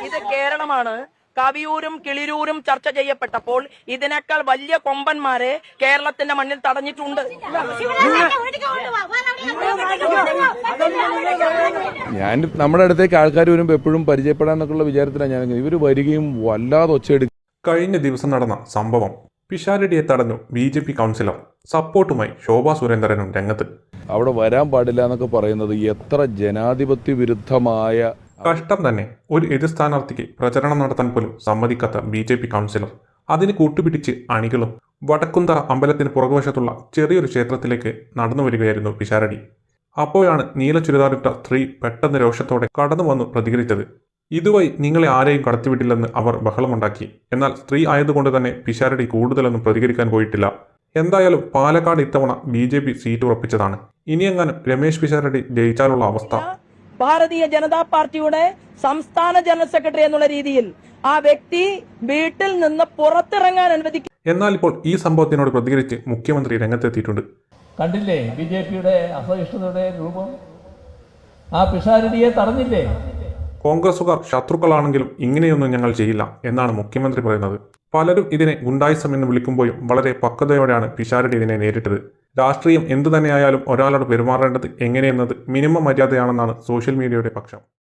ഇത് കേരളമാണ്. കവിയൂരും കിളിരൂരും ചർച്ച ചെയ്യപ്പെട്ടപ്പോൾ ഇതിനേക്കാൾ വലിയ കൊമ്പന്മാരെ കേരളത്തിന്റെ മണ്ണിൽ തടഞ്ഞിട്ടുണ്ട്. ഞാൻ നമ്മുടെ അടുത്തേക്ക് ആൾക്കാർ വരുമ്പോൾ എപ്പോഴും പരിചയപ്പെടാന്നൊക്കെയുള്ള വിചാരത്തിലാണ് ഞാൻ. ഇവർ വരികയും വല്ലാതെ ഒച്ചയെടുക്കും. കഴിഞ്ഞ ദിവസം നടന്ന സംഭവം പിഷാരടിയെ തടഞ്ഞു BJP കൗൺസിലർ. സപ്പോർട്ടുമായി ശോഭാ സുരേന്ദ്രനും രംഗത്ത്. അവിടെ വരാൻ പാടില്ല എന്നൊക്കെ പറയുന്നത് എത്ര ജനാധിപത്യ വിരുദ്ധമായ കഷ്ടം തന്നെ. ഒരു എതിർ സ്ഥാനാർത്ഥിക്ക് പ്രചരണം നടത്താൻ പോലും സമ്മതിക്കാത്ത BJP കൗൺസിലർ. അതിന് കൂട്ടുപിടിച്ച് അണികളും. വടക്കുംതറ അമ്പലത്തിന് പുറകുവശത്തുള്ള ചെറിയൊരു ക്ഷേത്രത്തിലേക്ക് നടന്നു വരികയായിരുന്നു പിഷാരടി. അപ്പോഴാണ് നീല ചുരിദാറിട്ട സ്ത്രീ പെട്ടെന്ന് രോഷത്തോടെ കടന്നു വന്നു പ്രതികരിച്ചത്. ഇതുവഴി നിങ്ങളെ ആരെയും കടത്തിവിട്ടില്ലെന്ന് അവർ ബഹളമുണ്ടാക്കി. എന്നാൽ സ്ത്രീ ആയതുകൊണ്ട് തന്നെ പിഷാരടി കൂടുതലൊന്നും പ്രതികരിക്കാൻ പോയിട്ടില്ല. എന്തായാലും പാലക്കാട് ഇത്തവണ BJP സീറ്റ് ഉറപ്പിച്ചതാണ്. ഇനിയെങ്ങാനും രമേശ് പിഷാരടി ജയിച്ചാലുള്ള അവസ്ഥ. ഭാരതീയ ജനതാ പാർട്ടിയുടെ സംസ്ഥാന ജനറൽ സെക്രട്ടറി എന്നുള്ള രീതിയിൽ ആ വ്യക്തി വീട്ടിൽ നിന്ന് പുറത്തിറങ്ങാൻ അനുവദിക്കും. എന്നാൽ ഇപ്പോൾ ഈ സംഭവത്തിനോട് പ്രതികരിച്ച് മുഖ്യമന്ത്രി രംഗത്തെത്തിയിട്ടുണ്ട്. കണ്ടില്ലേ BJPയുടെ അസഹിഷ്ണുതയുടെ രൂപം? ആ പിഷാരടിയെ തടഞ്ഞില്ലേ? കോൺഗ്രസുകാർ ശത്രുക്കളാണെങ്കിലും ഇങ്ങനെയൊന്നും ഞങ്ങൾ ചെയ്യില്ല എന്നാണ് മുഖ്യമന്ത്രി പറയുന്നത്. പലരും ഇതിനെ ഗുണ്ടായിസം എന്ന് വിളിക്കുമ്പോഴും വളരെ പക്വതയോടെയാണ് പിഷാരടി ഇതിനെ നേരിട്ടത്. രാഷ്ട്രീയം എന്തു തന്നെയായാലും ഒരാളോട് പെരുമാറേണ്ടത് എങ്ങനെയെന്നത് മിനിമം മര്യാദയാണെന്നാണ് സോഷ്യൽ മീഡിയയുടെ പക്ഷം.